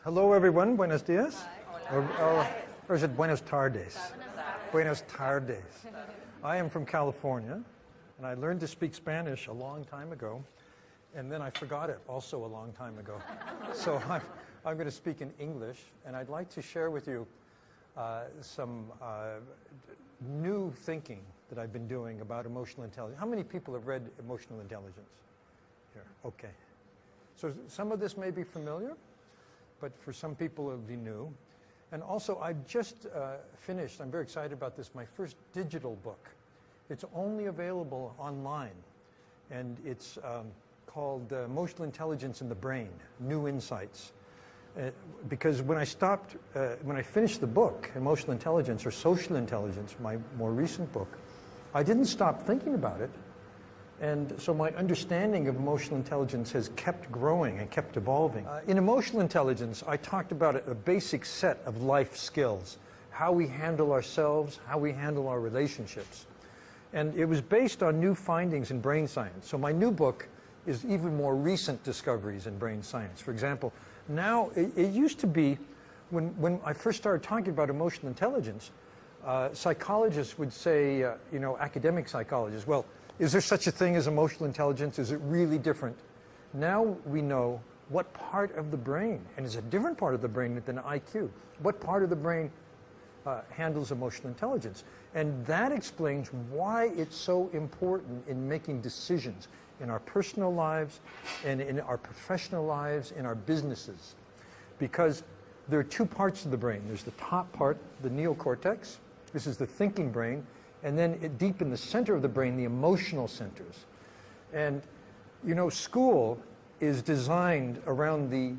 Hello, everyone. Buenos dias. Or is it buenos tardes? Buenos tardes. I am from California, and I learned to speak Spanish a long time ago, and then I forgot it also a long time ago. So I'm going to speak in English, and I'd like to share with you some new thinking that I've been doing about emotional intelligence. How many people have read Emotional Intelligence? Here, okay. So some of this may be familiar, but for some people it'll be new. And also, I've just finished, I'm very excited about this, my first digital book. It's only available online, and it's called Emotional Intelligence in the Brain, New Insights. Because when I finished the book, Emotional Intelligence or Social Intelligence, my more recent book, I didn't stop thinking about it. And so my understanding of emotional intelligence has kept growing and kept evolving. In emotional intelligence, I talked about a basic set of life skills, how we handle ourselves, how we handle our relationships. And it was based on new findings in brain science. So my new book is even more recent discoveries in brain science. For example, now it used to be, when I first started talking about emotional intelligence, psychologists would say, academic psychologists, well, is there such a thing as emotional intelligence? Is it really different? Now we know what part of the brain, and it's a different part of the brain than IQ, what part of the brain handles emotional intelligence. And that explains why it's so important in making decisions in our personal lives and in our professional lives, in our businesses. Because there are two parts of the brain. There's the top part, the neocortex. This is the thinking brain. And then deep in the center of the brain, the emotional centers. And, school is designed around the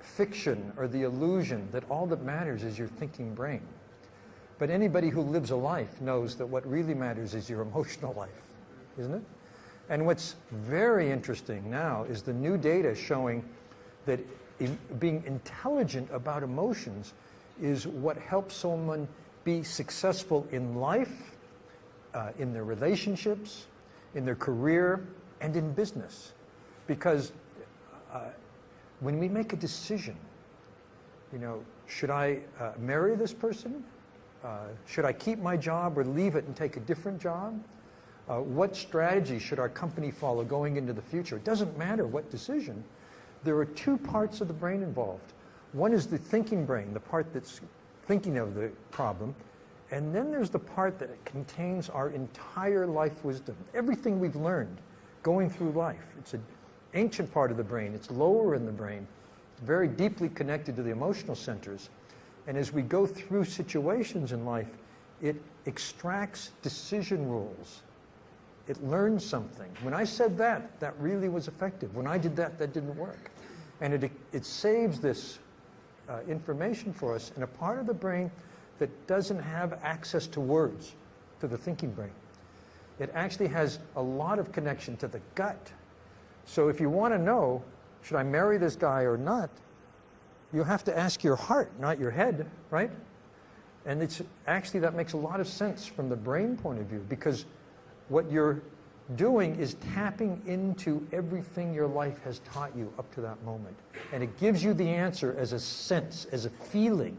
fiction or the illusion that all that matters is your thinking brain. But anybody who lives a life knows that what really matters is your emotional life, isn't it? And what's very interesting now is the new data showing that being intelligent about emotions is what helps someone be successful in life, in their relationships, in their career, and in business. Because when we make a decision, should I marry this person? Should I keep my job or leave it and take a different job? What strategy should our company follow going into the future? It doesn't matter what decision. There are two parts of the brain involved. One is the thinking brain, the part that's thinking of the problem. And then there's the part that contains our entire life wisdom, everything we've learned going through life. It's an ancient part of the brain. It's lower in the brain, very deeply connected to the emotional centers. And as we go through situations in life, it extracts decision rules. It learns something. When I said that, that really was effective. When I did that, that didn't work. And it saves this information for us in a part of the brain that doesn't have access to words, to the thinking brain. It actually has a lot of connection to the gut. So if you want to know, should I marry this guy or not, you have to ask your heart, not your head, right? And it's actually, that makes a lot of sense from the brain point of view, because what you're doing is tapping into everything your life has taught you up to that moment. And it gives you the answer as a sense, as a feeling.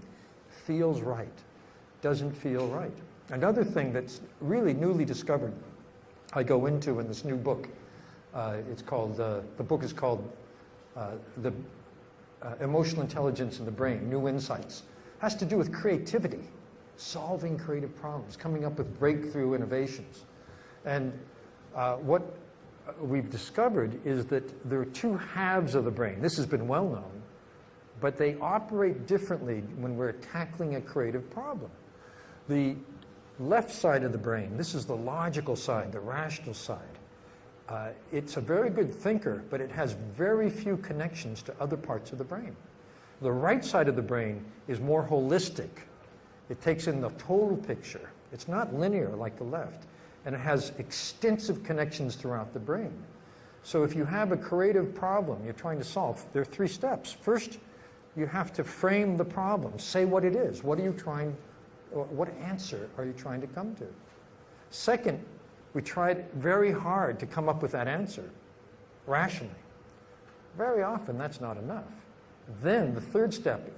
Feels right. Doesn't feel right. Another thing that's really newly discovered, I go into in this new book. It's called, the book is called the Emotional Intelligence in the Brain, New Insights. Has to do with creativity, solving creative problems, coming up with breakthrough innovations. And what we've discovered is that there are two halves of the brain. This has been well known, but they operate differently when we're tackling a creative problem. The left side of the brain, this is the logical side, the rational side. It's a very good thinker, but it has very few connections to other parts of the brain. The right side of the brain is more holistic. It takes in the total picture. It's not linear like the left, and it has extensive connections throughout the brain. So if you have a creative problem you're trying to solve, there are three steps. First, you have to frame the problem. Say what it is. What answer are you trying to come to? Second, we tried very hard to come up with that answer rationally. Very often, that's not enough. then the third step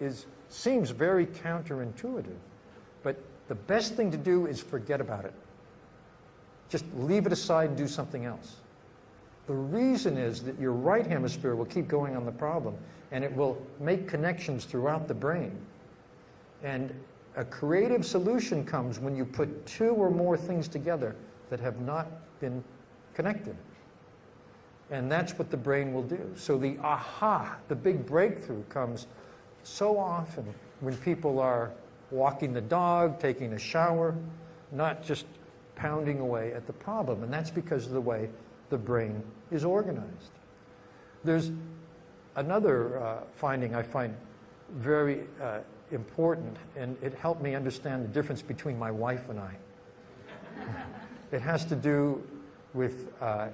seems very counterintuitive, but the best thing to do is forget about it. Just leave it aside and do something else. The reason is that your right hemisphere will keep going on the problem, and it will make connections throughout the brain. And a creative solution comes when you put two or more things together that have not been connected. And that's what the brain will do. So the aha, the big breakthrough comes so often when people are walking the dog, taking a shower, not just pounding away at the problem. And that's because of the way the brain is organized. There's another finding I find very important, and it helped me understand the difference between my wife and I. It has to do with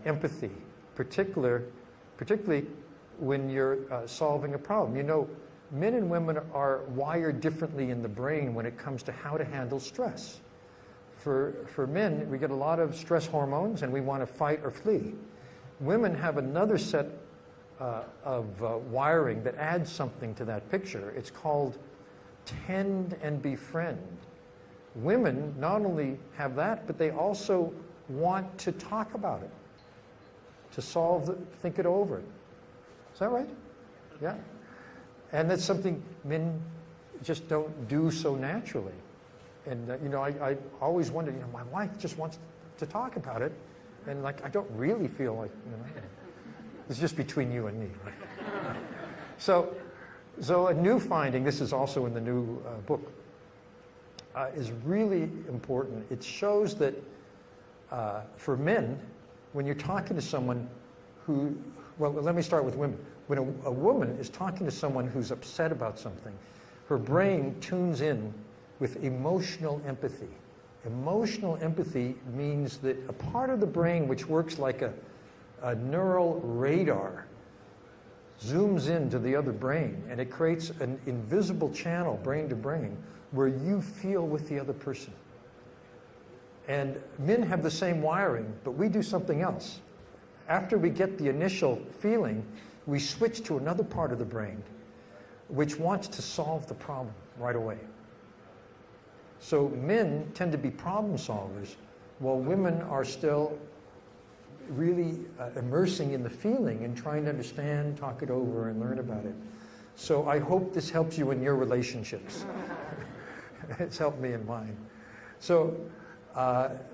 empathy, particularly when you're solving a problem. You know, men and women are wired differently in the brain when it comes to how to handle stress. For men, we get a lot of stress hormones and we want to fight or flee. Women have another set of wiring that adds something to that picture. It's called tend and befriend. Women not only have that, but they also want to talk about it, to think it over. Is that right? Yeah. And that's something men just don't do so naturally. And, you know, I always wondered, you know, my wife just wants to talk about it. And, like, I don't really feel like, you know, it's just between you and me. Right? So a new finding, this is also in the new book, is really important. It shows that for men, when you're talking to someone well, let me start with women. When a woman is talking to someone who's upset about something, her brain tunes in with emotional empathy. Emotional empathy means that a part of the brain which works like a neural radar zooms into the other brain, and it creates an invisible channel, brain to brain, where you feel with the other person. And men have the same wiring, but we do something else. After we get the initial feeling, we switch to another part of the brain which wants to solve the problem right away. So men tend to be problem solvers, while women are still really immersing in the feeling and trying to understand, talk it over, and learn about it. So I hope this helps you in your relationships. It's helped me in mine. So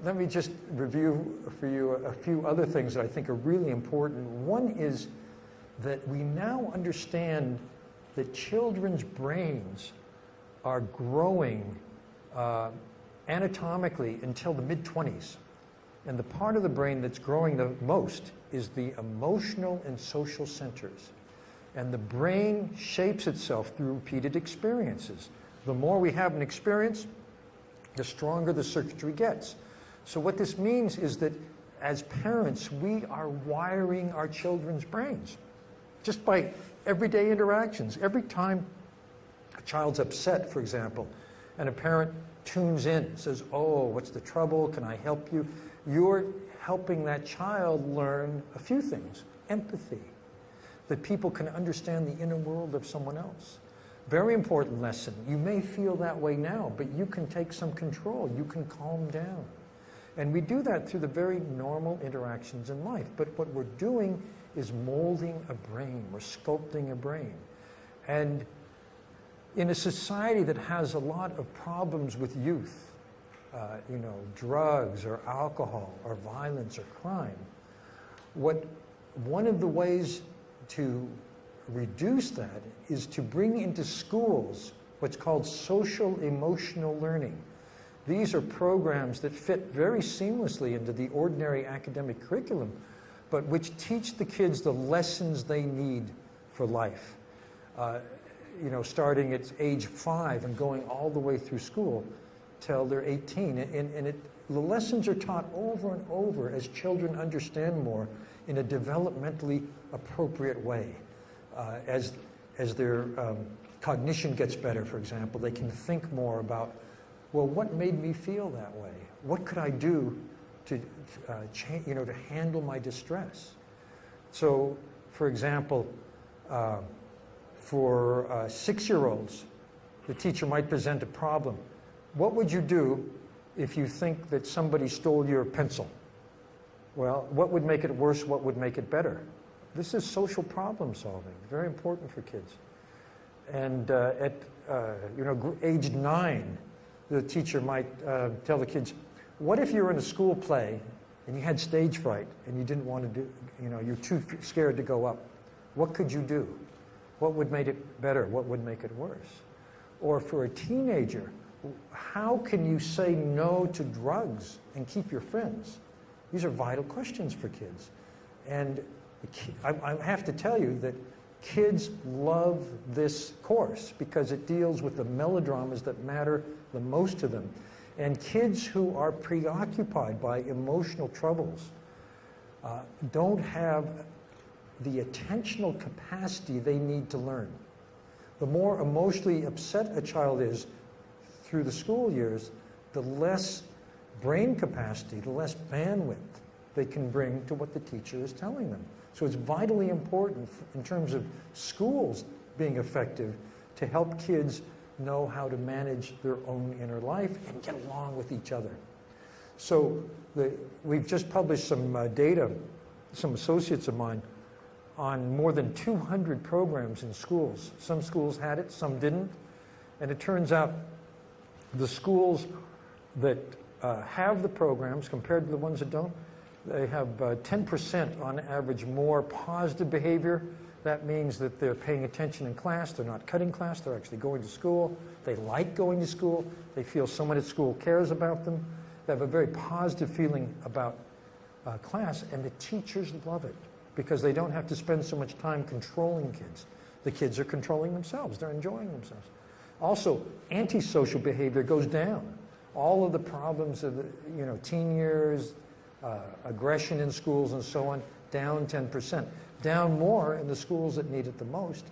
let me just review for you a few other things that I think are really important. One is that we now understand that children's brains are growing anatomically until the mid-20s. And the part of the brain that's growing the most is the emotional and social centers. And the brain shapes itself through repeated experiences. The more we have an experience, the stronger the circuitry gets. So what this means is that as parents, we are wiring our children's brains just by everyday interactions. Every time a child's upset, for example, and a parent tunes in, says, "Oh, what's the trouble? Can I help you?" You're helping that child learn a few things. Empathy, that people can understand the inner world of someone else. Very important lesson. You may feel that way now, but you can take some control. You can calm down. And we do that through the very normal interactions in life. But what we're doing is molding a brain. We're sculpting a brain. And in a society that has a lot of problems with youth, you know, drugs or alcohol or violence or crime, one of the ways to reduce that is to bring into schools what's called social emotional learning. These are programs that fit very seamlessly into the ordinary academic curriculum, but which teach the kids the lessons they need for life. You know, starting at age 5 and going all the way through school till they're 18. And the lessons are taught over and over as children understand more in a developmentally appropriate way. As their cognition gets better, for example, they can think more about, well, what made me feel that way? What could I do to to handle my distress? So, for example, For 6-year-olds, the teacher might present a problem. What would you do if you think that somebody stole your pencil? Well, what would make it worse? What would make it better? This is social problem solving, very important for kids. And at age 9, the teacher might tell the kids, what if you were in a school play and you had stage fright and you didn't want to do, you're too scared to go up? What could you do? What would make it better? What would make it worse? Or for a teenager, how can you say no to drugs and keep your friends? These are vital questions for kids. And I have to tell you that kids love this course because it deals with the melodramas that matter the most to them. And kids who are preoccupied by emotional troubles don't have the attentional capacity they need to learn. The more emotionally upset a child is through the school years, the less brain capacity, the less bandwidth they can bring to what the teacher is telling them. So it's vitally important in terms of schools being effective to help kids know how to manage their own inner life and get along with each other. So we've just published some data, some associates of mine, on more than 200 programs in schools. Some schools had it, some didn't. And it turns out the schools that have the programs compared to the ones that don't, they have 10% on average more positive behavior. That means that they're paying attention in class, they're not cutting class, they're actually going to school, they like going to school, they feel someone at school cares about them, they have a very positive feeling about class, and the teachers love it because they don't have to spend so much time controlling kids. The kids are controlling themselves, they're enjoying themselves. Also, antisocial behavior goes down. All of the problems of the teen years, aggression in schools and so on, down 10%. Down more in the schools that need it the most.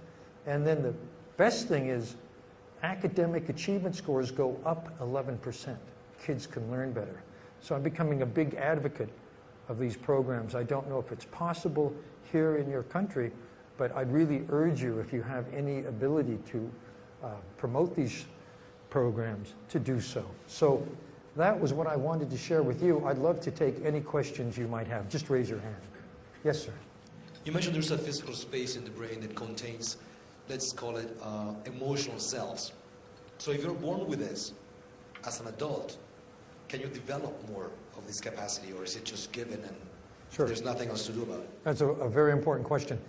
And then the best thing is academic achievement scores go up 11%. Kids can learn better. So I'm becoming a big advocate of these programs. I don't know if it's possible here in your country, but I'd really urge you, if you have any ability to promote these programs, to do so. So that was what I wanted to share with you. I'd love to take any questions you might have. Just raise your hand. Yes, sir. You mentioned there's a physical space in the brain that contains, let's call it, emotional cells. So if you're born with this as an adult, can you develop more of this capacity, or is it just given and Sure. there's nothing else to do about it? That's a very important question.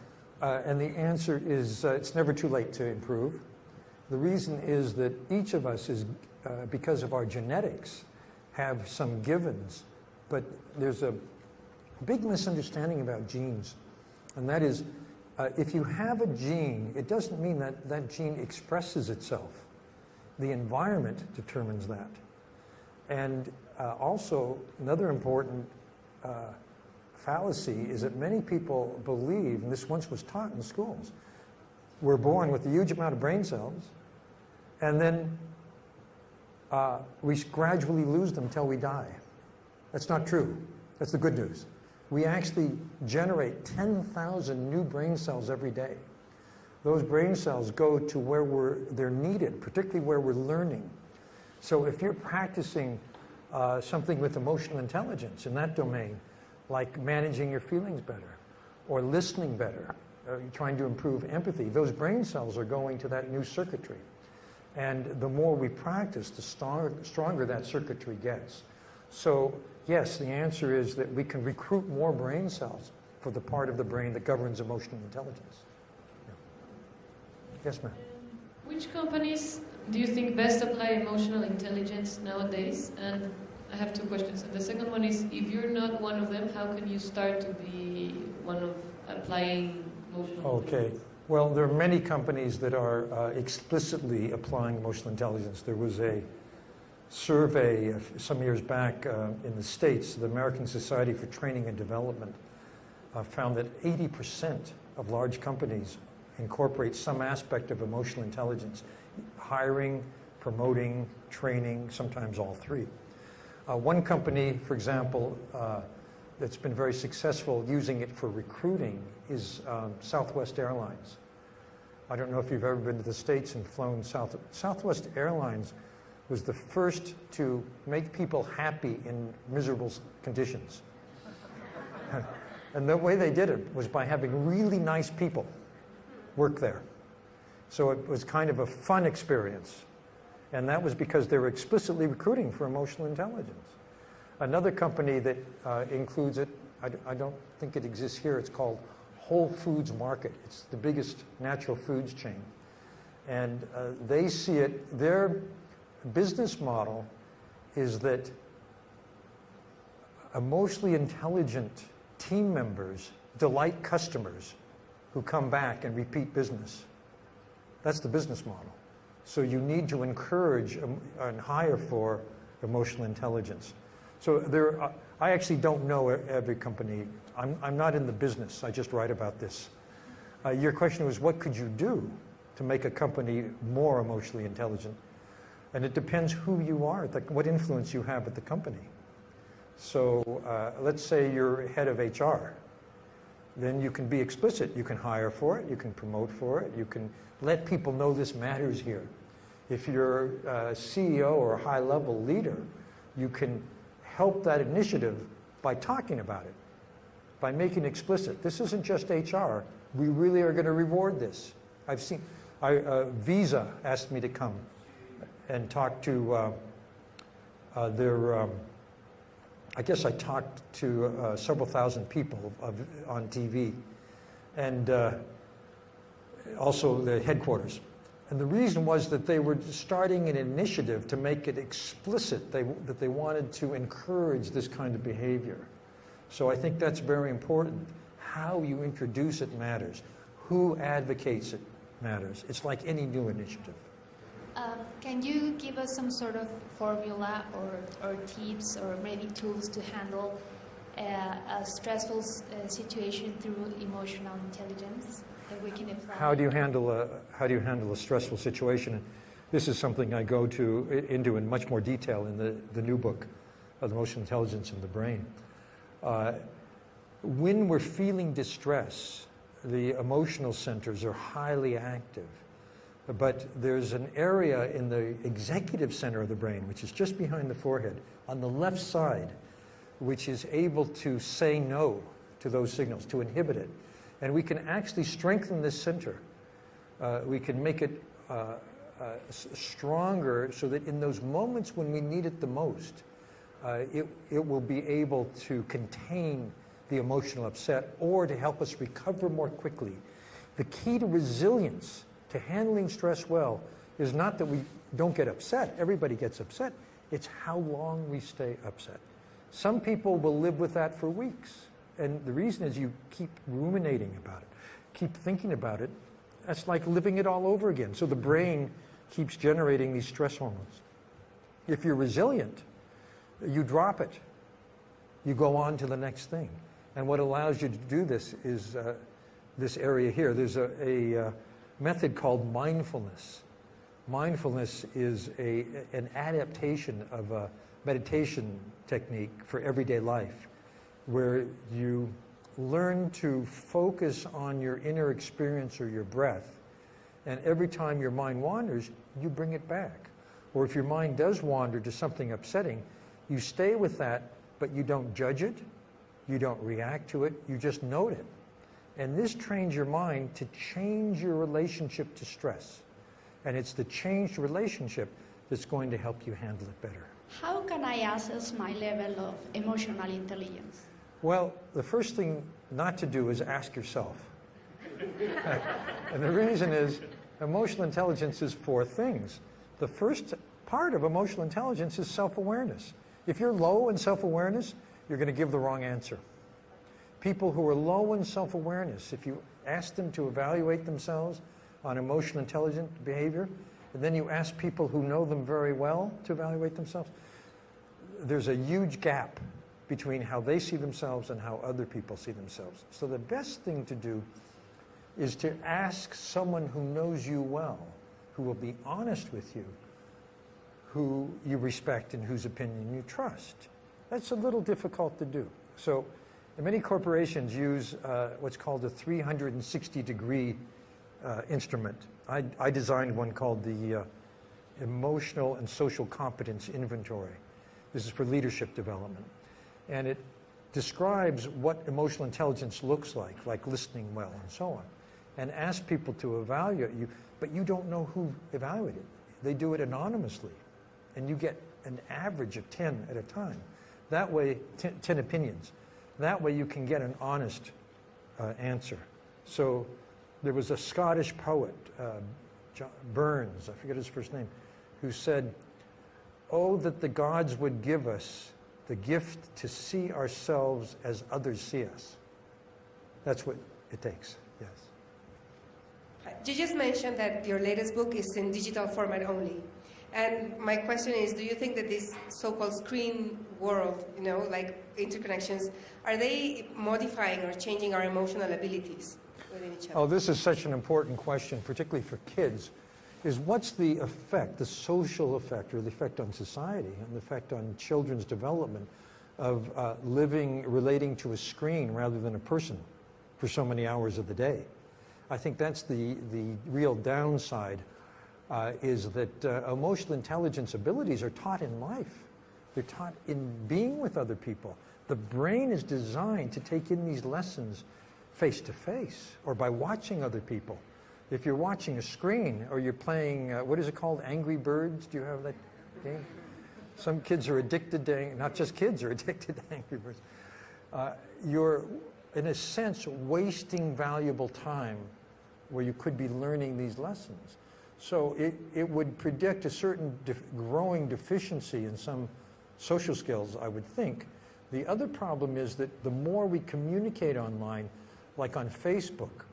And the answer is it's never too late to improve. The reason is that each of us is, because of our genetics, have some givens, but there's a big misunderstanding about genes. And that is, if you have a gene, it doesn't mean that that gene expresses itself. The environment determines that. And also, another important fallacy is that many people believe, and this once was taught in schools, we're born with a huge amount of brain cells, and then we gradually lose them till we die. That's not true. That's the good news. We actually generate 10,000 new brain cells every day. Those brain cells go to where they're needed, particularly where we're learning. So if you're practicing something with emotional intelligence in that domain, like managing your feelings better, or listening better, or trying to improve empathy, those brain cells are going to that new circuitry. And the more we practice, the stronger that circuitry gets. So yes, the answer is that we can recruit more brain cells for the part of the brain that governs emotional intelligence. Yeah. Yes, ma'am. Which companies do you think best apply emotional intelligence nowadays? And I have two questions. And the second one is, if you're not one of them, how can you start to be one of applying emotional intelligence? Well, there are many companies that are explicitly applying emotional intelligence. There was a survey some years back in the States, the American Society for Training and Development found that 80% of large companies incorporate some aspect of emotional intelligence, hiring, promoting, training, sometimes all three. One company, for example, that's been very successful using it for recruiting is Southwest Airlines. I don't know if you've ever been to the States and flown Southwest Airlines was the first to make people happy in miserable conditions. And the way they did it was by having really nice people work there. So it was kind of a fun experience. And that was because they were explicitly recruiting for emotional intelligence. Another company that includes it, I don't think it exists here, it's called Whole Foods Market. It's the biggest natural foods chain. And they see it, their business model is that emotionally intelligent team members delight customers who come back and repeat business. That's the business model. So you need to encourage and hire for emotional intelligence. So I actually don't know every company. I'm not in the business. I just write about this. Your question was, what could you do to make a company more emotionally intelligent? And it depends who you are, what influence you have at the company. So let's say you're head of HR. Then you can be explicit. You can hire for it. You can promote for it. You can let people know this matters here. If you're a CEO or a high-level leader, you can help that initiative by talking about it, by making it explicit. This isn't just HR. We really are going to reward this. I've seen, Visa asked me to come and talk to I guess I talked to several thousand people on TV, and also the headquarters. And the reason was that they were starting an initiative to make it explicit that they wanted to encourage this kind of behavior. So I think that's very important. How you introduce it matters. Who advocates it matters. It's like any new initiative. Can you give us some sort of formula or tips or maybe tools to handle a stressful situation through emotional intelligence that we can apply? How do you handle a stressful situation? This is something I go into in much more detail in the new book, Emotional Intelligence in the Brain. When we're feeling distress, the emotional centers are highly active. But there's an area in the executive center of the brain, which is just behind the forehead, on the left side, which is able to say no to those signals, to inhibit it. And we can actually strengthen this center. We can make it stronger so that in those moments when we need it the most, it will be able to contain the emotional upset or to help us recover more quickly. The key to resilience, to handling stress well, is not that we don't get upset. Everybody gets upset. It's how long we stay upset. Some people will live with that for weeks. And the reason is you keep ruminating about it, keep thinking about it. That's like living it all over again. So the brain keeps generating these stress hormones. If you're resilient, you drop it. You go on to the next thing. And what allows you to do this is this area here. There's a method called mindfulness. Mindfulness is an adaptation of a meditation technique for everyday life, where you learn to focus on your inner experience or your breath, and every time your mind wanders, you bring it back. Or if your mind does wander to something upsetting, you stay with that, but you don't judge it, you don't react to it, you just note it. And this trains your mind to change your relationship to stress. And it's the changed relationship that's going to help you handle it better. How can I assess my level of emotional intelligence? Well, the first thing not to do is ask yourself. And the reason is emotional intelligence is 4 things. The first part of emotional intelligence is self-awareness. If you're low in self-awareness, you're going to give the wrong answer. People who are low in self-awareness, if you ask them to evaluate themselves on emotional intelligent behavior, and then you ask people who know them very well to evaluate themselves, there's a huge gap between how they see themselves and how other people see themselves. So the best thing to do is to ask someone who knows you well, who will be honest with you, who you respect and whose opinion you trust. That's a little difficult to do. So many corporations use what's called a 360-degree instrument. I designed one called the Emotional and Social Competence Inventory. This is for leadership development. And it describes what emotional intelligence looks like listening well and so on, and asks people to evaluate you, but you don't know who evaluated it. They do it anonymously, and you get an average of 10 at a time. That way, 10 opinions. That way you can get an honest answer. So there was a Scottish poet, Burns, I forget his first name, who said, "Oh, that the gods would give us the gift to see ourselves as others see us." That's what it takes, yes. You just mentioned that your latest book is in digital format only. And my question is, do you think that this so-called screen world, like interconnections, are they modifying or changing our emotional abilities within each other? Oh, this is such an important question, particularly for kids, is what's the effect, the social effect, or the effect on society, and the effect on children's development of relating to a screen rather than a person for so many hours of the day. I think that's the real downside, is that emotional intelligence abilities are taught in life. They're taught in being with other people. The brain is designed to take in these lessons face to face or by watching other people. If you're watching a screen or you're playing, what is it called, Angry Birds? Do you have that game? Some kids are addicted to, not just kids are addicted to Angry Birds. You're, in a sense, wasting valuable time where you could be learning these lessons. So it would predict a certain growing deficiency in some social skills, I would think. The other problem is that the more we communicate online, like on Facebook,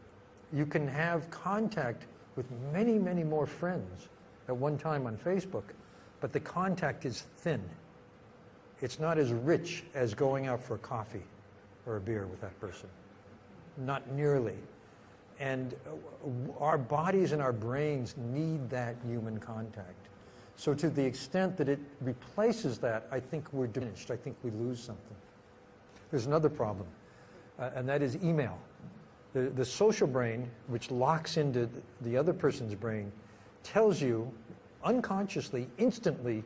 you can have contact with many, many more friends at one time on Facebook, but the contact is thin. It's not as rich as going out for a coffee or a beer with that person. Not nearly. And our bodies and our brains need that human contact. So to the extent that it replaces that, I think we're diminished. I think we lose something. There's another problem, and that is email. The social brain, which locks into the other person's brain, tells you unconsciously, instantly,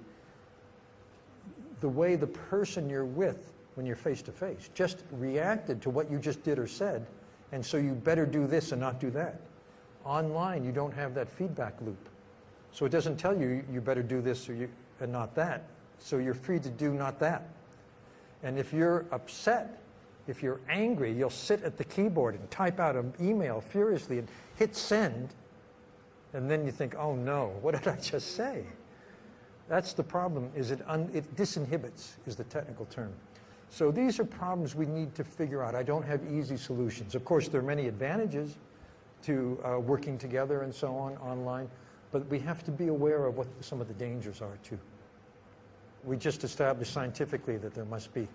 the way the person you're with when you're face to face just reacted to what you just did or said, and so you better do this and not do that. Online, you don't have that feedback loop. So it doesn't tell you you better do this and not that. So you're free to do not that. And if you're upset, if you're angry, you'll sit at the keyboard and type out an email furiously and hit send, and then you think, oh no, what did I just say? That's the problem, is it disinhibits, is the technical term. So these are problems we need to figure out. I don't have easy solutions. Of course, there are many advantages to working together and so on online, but we have to be aware of what some of the dangers are too. We just established scientifically that there must be.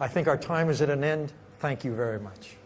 I think our time is at an end. Thank you very much.